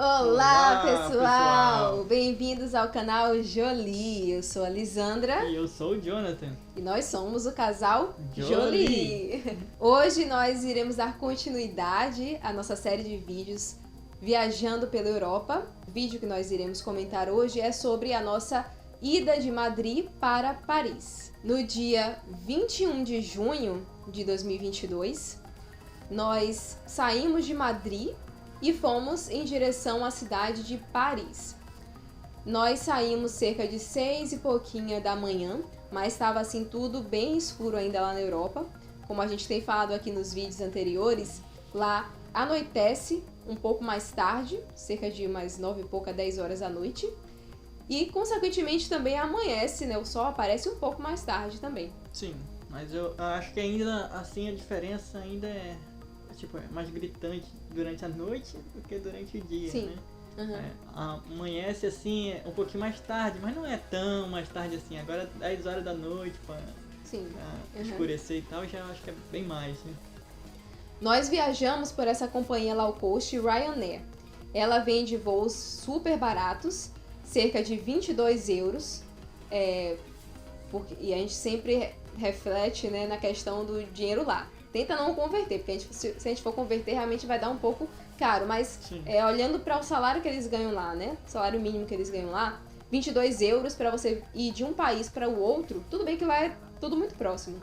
Olá, Olá, pessoal! pessoal! Bem-vindos ao canal Jolie. Eu sou a Lisandra E eu sou o Jonathan. e nós somos o casal Jolie. Jolie. Hoje nós iremos dar continuidade à nossa série de vídeos Viajando pela Europa. O vídeo que nós iremos comentar hoje é sobre a nossa ida de Madrid para Paris. No dia 21 de junho de 2022, nós saímos de Madrid e fomos em direção à cidade de Paris. Nós saímos cerca de 6 e pouquinho da manhã, mas estava assim tudo bem escuro ainda lá na Europa. Como a gente tem falado aqui nos vídeos anteriores, lá anoitece um pouco mais tarde, cerca de umas 9 e pouca, 10 horas da noite. E, consequentemente, também amanhece, né? O sol aparece um pouco mais tarde também. Sim, mas eu acho que ainda assim a diferença ainda é mais gritante durante a noite do que durante o dia, Sim. né? Uhum. Amanhece assim um pouquinho mais tarde, mas não é tão mais tarde assim. Agora 10 horas da noite para Sim. escurecer e tal, já acho que é bem mais, né? Nós viajamos por essa companhia low cost Ryanair. Ela vende voos super baratos, cerca de 22 euros. E a gente sempre reflete, né, na questão do dinheiro lá. Tenta não converter, porque se a gente for converter, realmente vai dar um pouco caro. Mas olhando para o salário que eles ganham lá, né? O salário mínimo que eles ganham lá, 22 euros para você ir de um país para o outro. Tudo bem que lá é tudo muito próximo,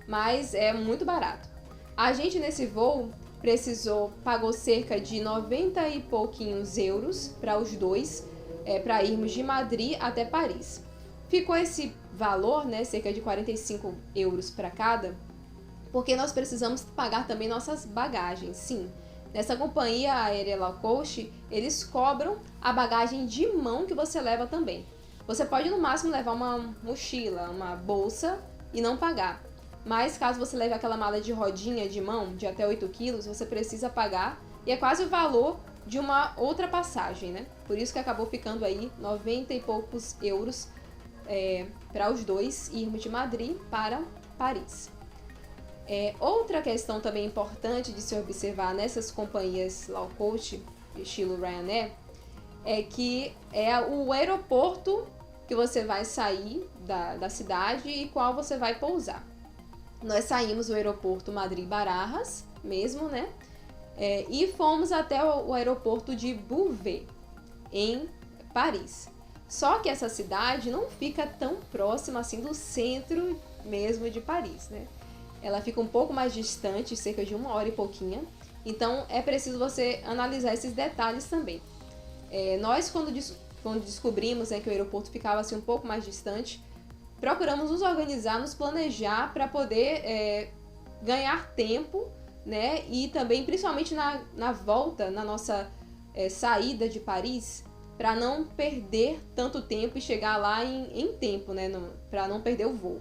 mas é muito barato. A gente nesse voo pagou cerca de 90 e pouquinhos euros para os dois, para irmos de Madrid até Paris. Ficou esse valor, né, cerca de 45 euros para cada, porque nós precisamos pagar também nossas bagagens, sim. Nessa companhia aérea low cost, eles cobram a bagagem de mão que você leva também. Você pode no máximo levar uma mochila, uma bolsa e não pagar. Mas caso você leve aquela mala de rodinha de mão de até 8 quilos, você precisa pagar e é quase o valor de uma outra passagem, né? Por isso que acabou ficando aí 90 e poucos euros para os dois irmos de Madrid para Paris. Outra questão também importante de se observar nessas companhias low cost, estilo Ryanair, é que é o aeroporto que você vai sair da cidade e qual você vai pousar. Nós saímos do aeroporto Madrid-Barajas, mesmo, né? E fomos até o aeroporto de Beauvais, em Paris. Só que essa cidade não fica tão próxima assim do centro mesmo de Paris, né? Ela fica um pouco mais distante, cerca de 1 hora e pouquinho. Então é preciso você analisar esses detalhes também. Nós, quando descobrimos, né, que o aeroporto ficava assim um pouco mais distante, procuramos nos organizar, nos planejar para poder ganhar tempo, né? E também, principalmente na volta, na nossa saída de Paris, para não perder tanto tempo e chegar lá em tempo, né? Para não perder o voo.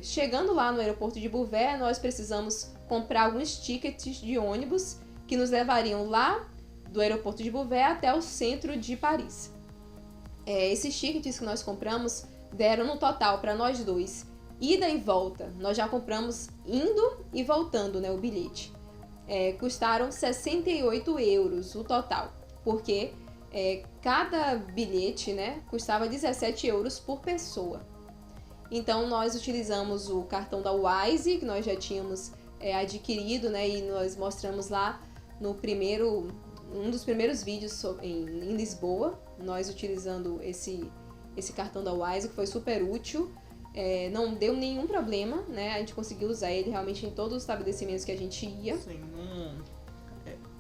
Chegando lá no aeroporto de Beauvais, nós precisamos comprar alguns tickets de ônibus que nos levariam lá do aeroporto de Beauvais até o centro de Paris. Esses tickets que nós compramos deram no total para nós dois, ida e volta, nós já compramos indo e voltando, né, o bilhete. Custaram 68 euros o total, porque cada bilhete, né, custava 17 euros por pessoa. Então nós utilizamos o cartão da Wise, que nós já tínhamos adquirido, né, e nós mostramos lá um dos primeiros vídeos em Lisboa, nós utilizando esse cartão da Wise, que foi super útil, não deu nenhum problema, né? A gente conseguiu usar ele realmente em todos os estabelecimentos que a gente ia. Sim,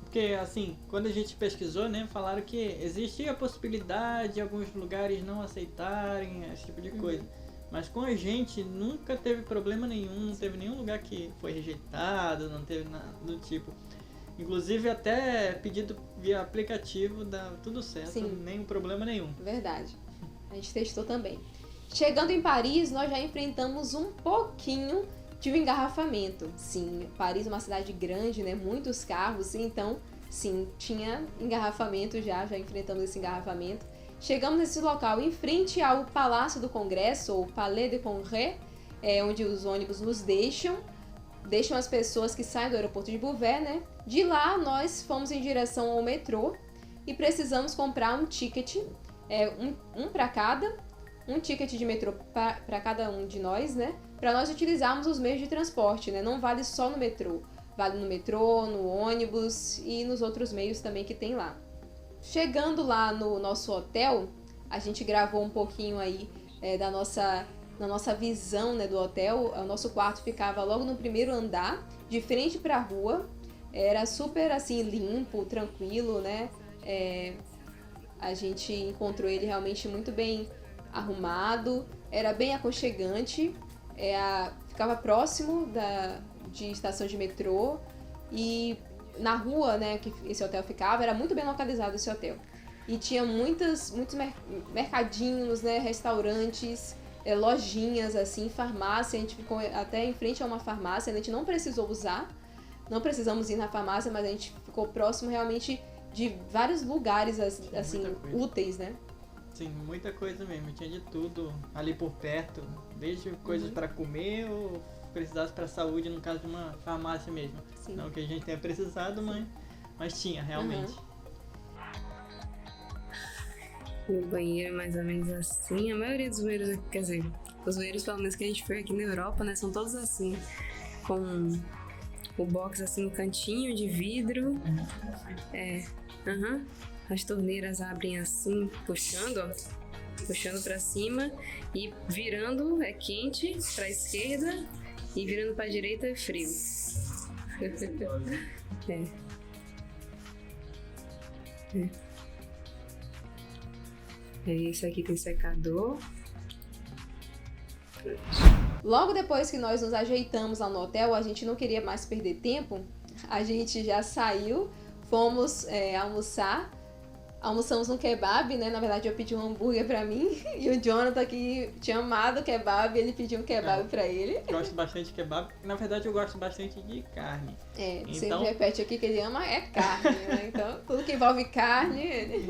porque assim, quando a gente pesquisou, né, falaram que existia a possibilidade de alguns lugares não aceitarem esse tipo de coisa. Mas com a gente nunca teve problema nenhum, não teve nenhum lugar que foi rejeitado, não teve nada do tipo. Inclusive até pedido via aplicativo dá tudo certo, Sim. nenhum problema nenhum. Verdade. A gente testou também. Chegando em Paris, nós já enfrentamos um pouquinho de um engarrafamento. Sim, Paris é uma cidade grande, né? Muitos carros, então, sim, tinha engarrafamento já enfrentamos esse engarrafamento. Chegamos nesse local em frente ao Palácio do Congresso, ou Palais de Congrès, onde os ônibus nos deixam as pessoas que saem do aeroporto de Beauvais, né? De lá, nós fomos em direção ao metrô e precisamos comprar um ticket, um para cada, um ticket de metrô para cada um de nós, né? Para nós utilizarmos os meios de transporte, né? Não vale só no metrô, vale no metrô, no ônibus e nos outros meios também que tem lá. Chegando lá no nosso hotel, a gente gravou um pouquinho aí da nossa visão, né, do hotel. O nosso quarto ficava logo no primeiro andar, de frente para a rua. Era super assim limpo, tranquilo, né? A gente encontrou ele realmente muito bem arrumado, era bem aconchegante, ficava próximo de estação de metrô e na rua, né, que esse hotel ficava, era muito bem localizado esse hotel. E tinha muitos mercadinhos, né, restaurantes, lojinhas, assim, farmácia. A gente ficou até em frente a uma farmácia, a gente não precisamos ir na farmácia, mas a gente ficou próximo realmente de vários lugares, assim, úteis, né? Sim, muita coisa mesmo. Tinha de tudo ali por perto, desde coisas para comer ou precisasse para saúde, no caso de uma farmácia mesmo. Sim. Não que a gente tenha precisado, mas tinha, realmente. O banheiro é mais ou menos assim. A maioria dos banheiros, quer dizer, os banheiros pelo menos que a gente foi aqui na Europa, né, são todos assim, com o box assim no cantinho de vidro. As torneiras abrem assim, puxando pra cima e virando é quente pra esquerda e virando pra direita é frio. Isso aqui tem secador. Logo depois que nós nos ajeitamos lá no hotel, a gente não queria mais perder tempo, a gente já saiu, fomos almoçar. Almoçamos um kebab, né? Na verdade eu pedi um hambúrguer pra mim e o Jonathan, que tinha amado kebab, ele pediu um kebab pra ele. Gosto bastante de kebab. Na verdade eu gosto bastante de carne. Sempre repete aqui que ele ama carne, né? Então tudo que envolve carne...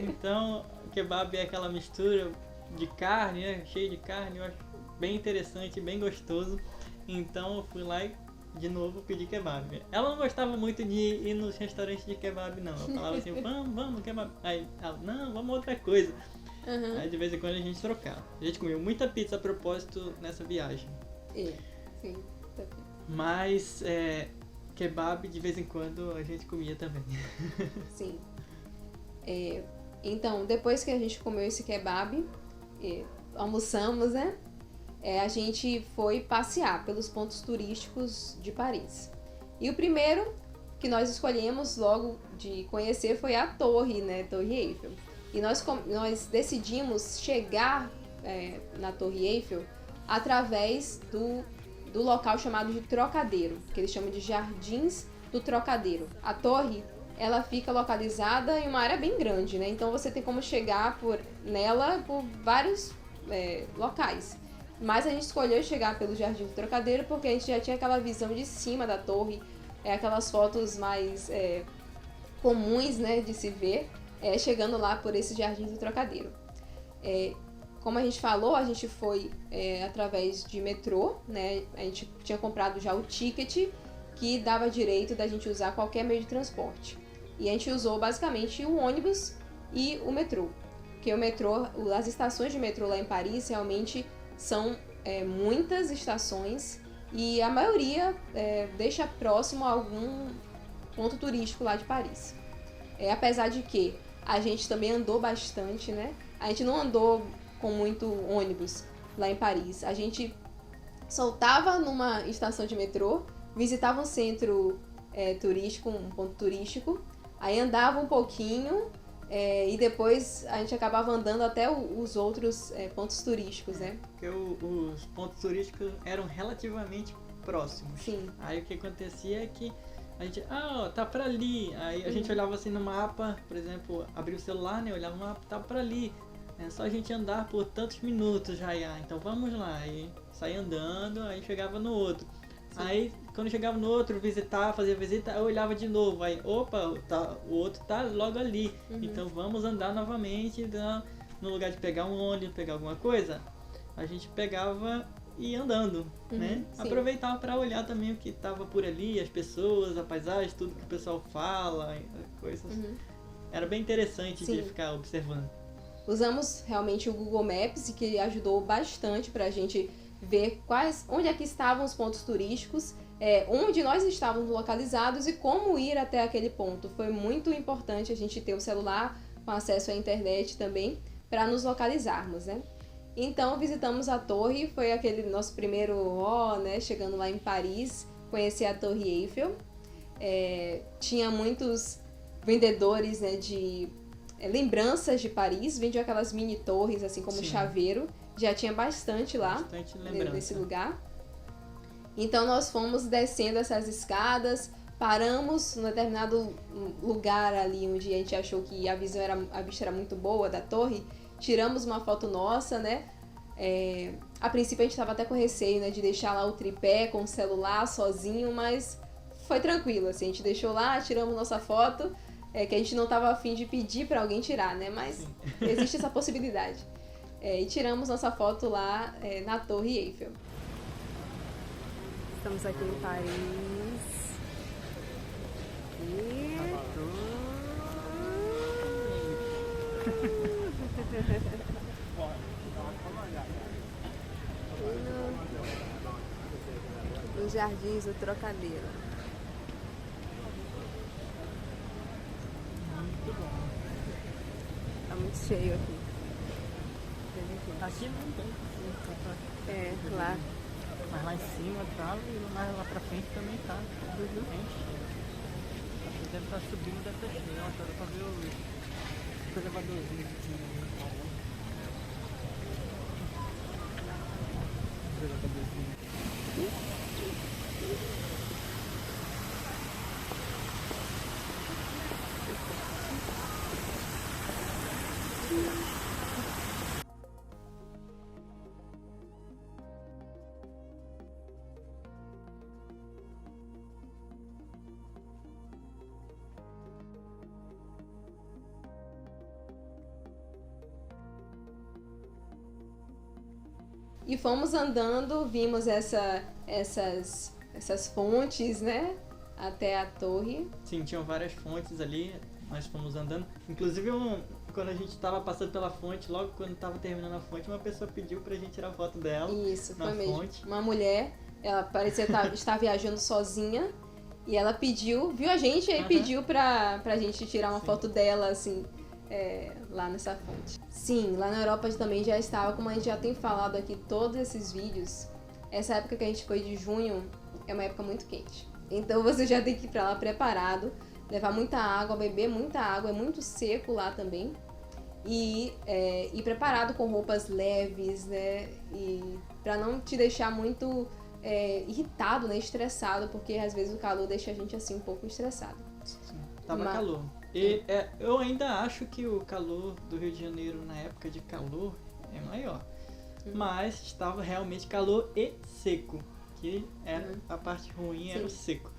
Então kebab é aquela mistura de carne, né? Cheio de carne, eu acho bem interessante, bem gostoso. Então eu fui lá e de novo pedi kebab. Ela não gostava muito de ir nos restaurantes de kebab, não. Eu falava assim, vamos kebab. Aí ela, não, vamos outra coisa. Aí de vez em quando a gente trocava. A gente comeu muita pizza a propósito nessa viagem. Sim. Mas kebab de vez em quando a gente comia também. Sim. Então, depois que a gente comeu esse kebab, almoçamos, né? A gente foi passear pelos pontos turísticos de Paris. E o primeiro que nós escolhemos logo de conhecer foi a torre, né? Torre Eiffel. E nós decidimos chegar na Torre Eiffel através do local chamado de Trocadeiro, que eles chamam de Jardins do Trocadeiro. A torre, ela fica localizada em uma área bem grande, né? Então você tem como chegar nela por vários locais. Mas a gente escolheu chegar pelo Jardim do Trocadeiro porque a gente já tinha aquela visão de cima da torre, aquelas fotos mais comuns, né, de se ver, chegando lá por esse Jardim do Trocadeiro. Como a gente falou, a gente foi através de metrô, né? A gente tinha comprado já o ticket que dava direito da gente usar qualquer meio de transporte. E a gente usou basicamente o ônibus e o metrô. Porque o metrô, as estações de metrô lá em Paris realmente são muitas estações e a maioria deixa próximo a algum ponto turístico lá de Paris. Apesar de que a gente também andou bastante, né? A gente não andou com muito ônibus lá em Paris. A gente soltava numa estação de metrô, visitava um centro turístico, um ponto turístico, aí andava um pouquinho e depois a gente acabava andando até os outros pontos turísticos, né? Porque os pontos turísticos eram relativamente próximos. Sim. Aí o que acontecia é que a gente, tá pra ali. Aí a gente olhava assim no mapa, por exemplo, abria o celular, né? Olhava o mapa, tá pra ali. É só a gente andar por tantos minutos já. Então vamos lá. Aí saía andando, aí chegava no outro. Sim. Aí quando chegava no outro, fazia visita, eu olhava de novo. Aí, opa, o outro tá logo ali. Então vamos andar novamente. Então, no lugar de pegar um ônibus, pegar alguma coisa, a gente pegava e ia andando, né? Sim. Aproveitava para olhar também o que tava por ali, as pessoas, a paisagem, tudo que o pessoal fala, coisas. era bem interessante Sim. de ficar observando. Usamos realmente o Google Maps, que ajudou bastante para a gente ver onde é que estavam os pontos turísticos, onde nós estávamos localizados e como ir até aquele ponto. Foi muito importante a gente ter o celular com acesso à internet também para nos localizarmos, né? Então visitamos a torre, foi aquele nosso primeiro né? Chegando lá em Paris, conhecer a Torre Eiffel. Tinha muitos vendedores, né, de lembranças de Paris, vendiam aquelas mini torres, assim como Sim. chaveiro. Já tinha bastante lá, Bastante lembrança. nesse lugar. Então nós fomos descendo essas escadas, paramos num determinado lugar ali onde a gente achou que a vista era muito boa da torre, tiramos uma foto nossa, né? A princípio a gente estava até com receio, né, de deixar lá o tripé com o celular sozinho, mas foi tranquilo, assim, a gente deixou lá, tiramos nossa foto, que a gente não estava a fim de pedir para alguém tirar, né? Mas Sim. existe essa possibilidade. E tiramos nossa foto lá na Torre Eiffel. Estamos aqui em Paris. E... Nos Jardins do Trocadero. Muito bom. Tá muito cheio aqui. Aqui não tem. Lá. Mas lá em cima tá, e mais lá pra frente também tá. Enche. Acho que deve estar subindo, deve estar cheio. Agora pra ver o elevadorzinho que tinha ali. O elevadorzinho. E fomos andando, vimos essas fontes, né? Até a torre. Sim, tinham várias fontes ali, nós fomos andando. Inclusive, quando a gente estava passando pela fonte, logo quando estava terminando a fonte, uma pessoa pediu pra gente tirar foto dela. Isso, na foi mesmo. fonte. Uma mulher, ela parecia estar viajando sozinha. E ela viu a gente e pediu pra gente tirar uma Sim. foto dela, assim, lá nessa fonte. Sim, lá na Europa também já estava, como a gente já tem falado aqui, todos esses vídeos. Essa época que a gente foi de junho é uma época muito quente. Então você já tem que ir pra lá preparado, levar muita água, beber muita água, é muito seco lá também. E ir preparado com roupas leves, né? E pra não te deixar muito irritado, né? Estressado, porque às vezes o calor deixa a gente assim um pouco estressado. Sim, tava calor. E eu ainda acho que o calor do Rio de Janeiro na época de calor é maior. Mas estava realmente calor e seco. Que era a parte ruim, era o seco.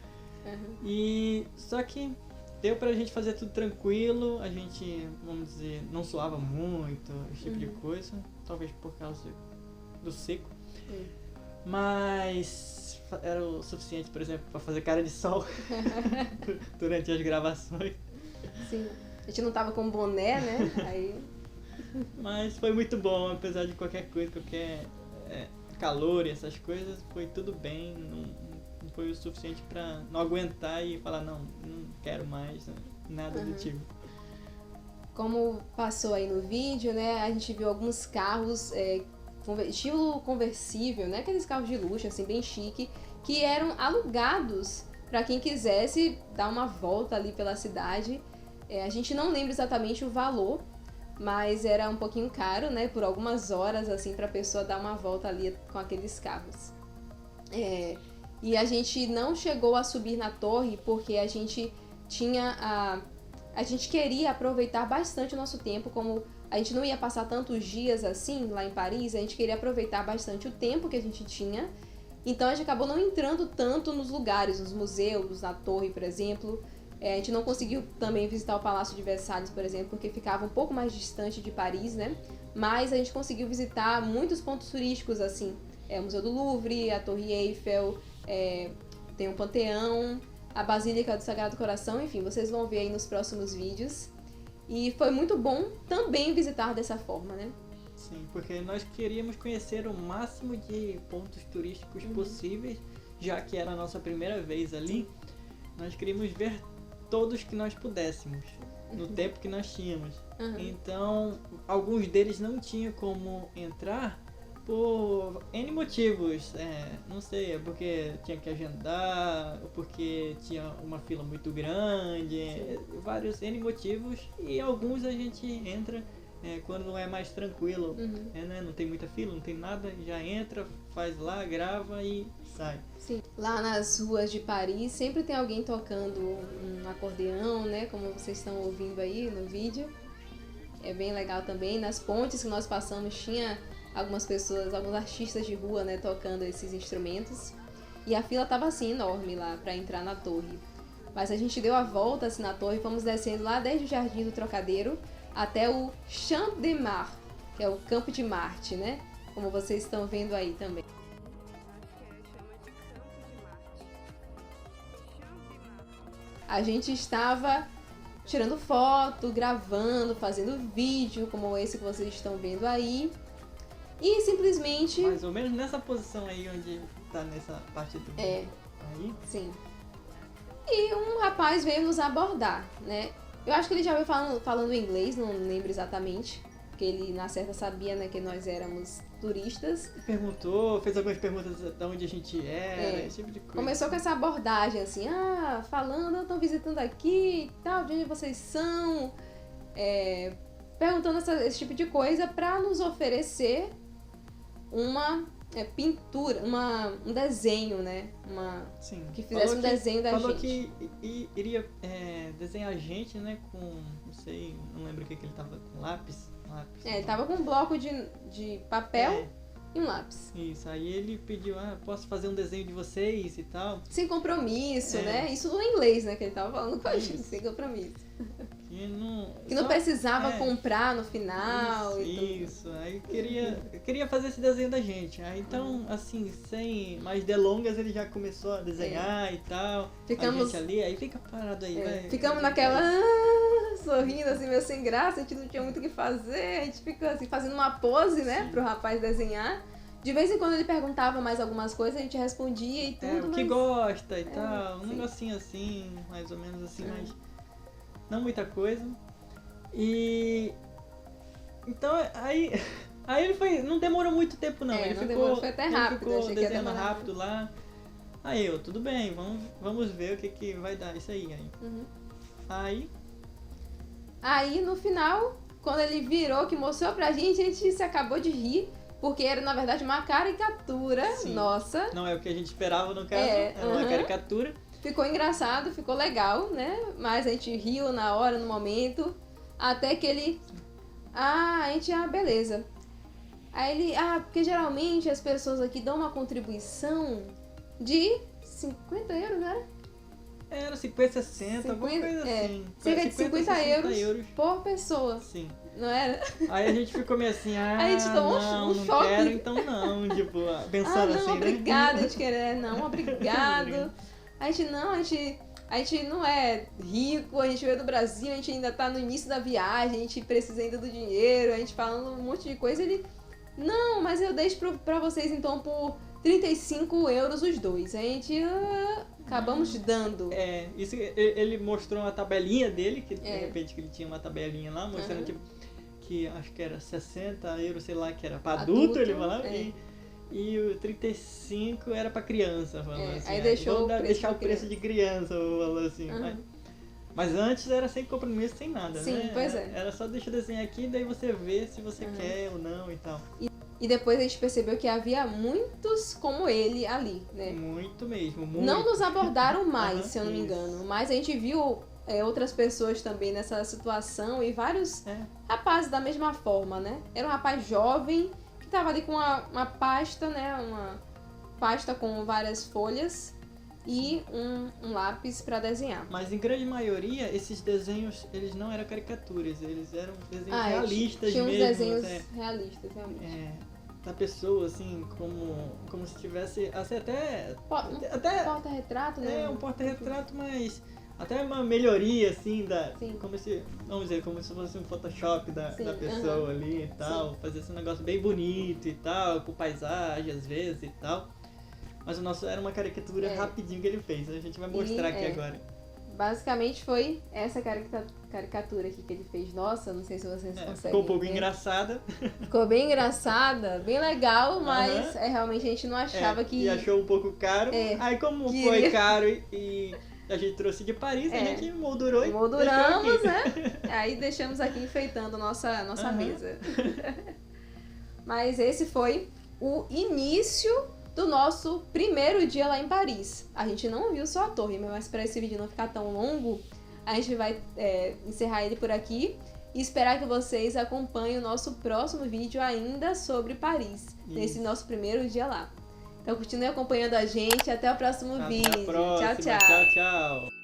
E só que deu pra gente fazer tudo tranquilo, a gente, vamos dizer, não suava muito, esse tipo de coisa, talvez por causa do seco. Mas era o suficiente, por exemplo, pra fazer cara de sol durante as gravações. Sim, a gente não tava com boné, né? Aí... Mas foi muito bom, apesar de qualquer coisa, qualquer calor e essas coisas, foi tudo bem, não foi o suficiente pra não aguentar e falar, não quero mais, nada do tipo. Como passou aí no vídeo, né, a gente viu alguns carros estilo conversível, né, aqueles carros de luxo, assim, bem chique, que eram alugados para quem quisesse dar uma volta ali pela cidade. A gente não lembra exatamente o valor, mas era um pouquinho caro, né, por algumas horas, assim, pra pessoa dar uma volta ali com aqueles carros. E a gente não chegou a subir na torre porque a gente a gente queria aproveitar bastante o nosso tempo, como a gente não ia passar tantos dias assim lá em Paris, a gente queria aproveitar bastante o tempo que a gente tinha. Então a gente acabou não entrando tanto nos lugares, nos museus, na torre, por exemplo. A gente não conseguiu também visitar o Palácio de Versalhes, por exemplo, porque ficava um pouco mais distante de Paris, né? Mas a gente conseguiu visitar muitos pontos turísticos, assim. O Museu do Louvre, a Torre Eiffel, tem o Panteão, a Basílica do Sagrado Coração, enfim, vocês vão ver aí nos próximos vídeos. E foi muito bom também visitar dessa forma, né? Sim, porque nós queríamos conhecer o máximo de pontos turísticos possíveis, já que era a nossa primeira vez ali. Nós queríamos ver todos que nós pudéssemos, no tempo que nós tínhamos. Então, alguns deles não tinham como entrar por N motivos. Não sei, é porque tinha que agendar, porque tinha uma fila muito grande, vários N motivos. E alguns a gente entra quando não é mais tranquilo, né? Não tem muita fila, não tem nada, já entra, faz lá, grava e sai. Sim. Lá nas ruas de Paris sempre tem alguém tocando um acordeão, né? Como vocês estão ouvindo aí no vídeo. É bem legal também. Nas pontes que nós passamos tinha algumas pessoas, alguns artistas de rua, né, tocando esses instrumentos. E a fila tava assim enorme lá para entrar na torre. Mas a gente deu a volta assim na torre, fomos descendo lá desde o Jardim do Trocadeiro até o Champ de Mars, que é o Campo de Marte, né? Como vocês estão vendo aí também. A gente estava tirando foto, gravando, fazendo vídeo, como esse que vocês estão vendo aí. E simplesmente... Mais ou menos nessa posição aí onde tá nessa parte do... Aí? Sim. E um rapaz veio nos abordar, né? Eu acho que ele já veio falando inglês, não lembro exatamente. Porque ele, na certa, sabia, né, que nós éramos turistas. Perguntou, fez algumas perguntas de onde a gente era, esse tipo de coisa. Começou com essa abordagem, assim, falando, estão visitando aqui e tal, de onde vocês são. Perguntando esse tipo de coisa pra nos oferecer uma pintura, um desenho, né? Sim. Que fizesse um desenho da gente. Falou que iria desenhar a gente, né? Com, não sei, não lembro o que ele tava com lápis. Ele tava com um bloco de papel e um lápis. Isso, aí ele pediu, posso fazer um desenho de vocês e tal. Sem compromisso, né? Isso no inglês, né? Que ele tava falando com a gente, sem compromisso. Que não precisava comprar no final e tudo. Isso, aí queria fazer esse desenho da gente. Aí então, assim, sem mais delongas, ele já começou a desenhar e tal. A gente ali, aí fica parado aí, vai. Ficamos naquela... sorrindo, assim, meio sem graça, a gente não tinha muito o que fazer. A gente ficou assim, fazendo uma pose, né, pro rapaz desenhar. De vez em quando ele perguntava mais algumas coisas, a gente respondia e tudo. O que gosta e tal, um negocinho assim, mais ou menos assim, mas não muita coisa. E então aí ele foi, não demorou muito tempo não, ele ficou, foi até rápido, ele ficou desenhando rápido lá. Aí tudo bem, vamos ver o que vai dar isso aí. Aí no final, quando ele virou, que mostrou pra gente, a gente se acabou de rir. Porque era, na verdade, uma caricatura nossa. Não é o que a gente esperava, no caso. Era uma caricatura. Ficou engraçado, ficou legal, né? Mas a gente riu na hora, no momento. Até que ele... beleza. Aí ele... porque geralmente as pessoas aqui dão uma contribuição de 50 euros, né? Era 50, 60, alguma coisa assim. Cerca de 50 euros por pessoa. Sim. Não era? Aí a gente ficou meio assim, a gente tomou não choque. Quero, então não, tipo, pensando assim, obrigado, a gente quer, não, obrigado. A gente não é rico, a gente veio do Brasil, a gente ainda tá no início da viagem, a gente precisa ainda do dinheiro, a gente falando um monte de coisa, ele, não, mas eu deixo pra vocês então por 35 euros os dois. A gente, acabamos dando. Isso ele mostrou uma tabelinha dele, que de repente que ele tinha uma tabelinha lá, mostrando tipo, que acho que era 60 euros, sei lá, que era pra adulto ele falava, e o 35 era pra criança, falando assim. Aí deixou deixar o preço de criança, falando assim. Mas antes era sem compromisso, sem nada, Sim, né? Pois era só deixa o desenho aqui, daí você vê se você quer ou não e tal. E depois a gente percebeu que havia muitos como ele ali, né? Muito mesmo, muito. Não nos abordaram mais, se eu não me engano. Mas a gente viu outras pessoas também nessa situação e vários rapazes da mesma forma, né? Era um rapaz jovem que estava ali com uma pasta, né? Uma pasta com várias folhas e um lápis para desenhar. Mas em grande maioria, esses desenhos, eles não eram caricaturas, eles eram desenhos realistas tinha mesmo. Tinha uns desenhos realistas, realmente. Da pessoa, assim, como se tivesse, assim, até porta-retrato, né? Um porta-retrato, mas até uma melhoria, assim, Sim. como se, vamos dizer, como se fosse um Photoshop da Sim, pessoa ali e tal. Sim. Fazer esse negócio bem bonito e tal, com paisagem às vezes e tal. Mas o nosso era uma caricatura rapidinho que ele fez. A gente vai mostrar aqui agora. Basicamente foi essa caricatura aqui que ele fez. Nossa, não sei se vocês conseguem ficou um pouco ver. engraçada. Ficou bem engraçada, bem legal, mas realmente a gente não achava que... E achou um pouco caro. Aí como foi caro e a gente trouxe de Paris, a gente moldurou e molduramos, né? Aí deixamos aqui enfeitando nossa mesa. Mas esse foi o início do nosso primeiro dia lá em Paris. A gente não viu só a torre, mas para esse vídeo não ficar tão longo, a gente vai encerrar ele por aqui e esperar que vocês acompanhem o nosso próximo vídeo ainda sobre Paris, nesse nosso primeiro dia lá. Então continue acompanhando a gente, até o próximo vídeo. Até a próxima. Tchau, tchau. Tchau, tchau.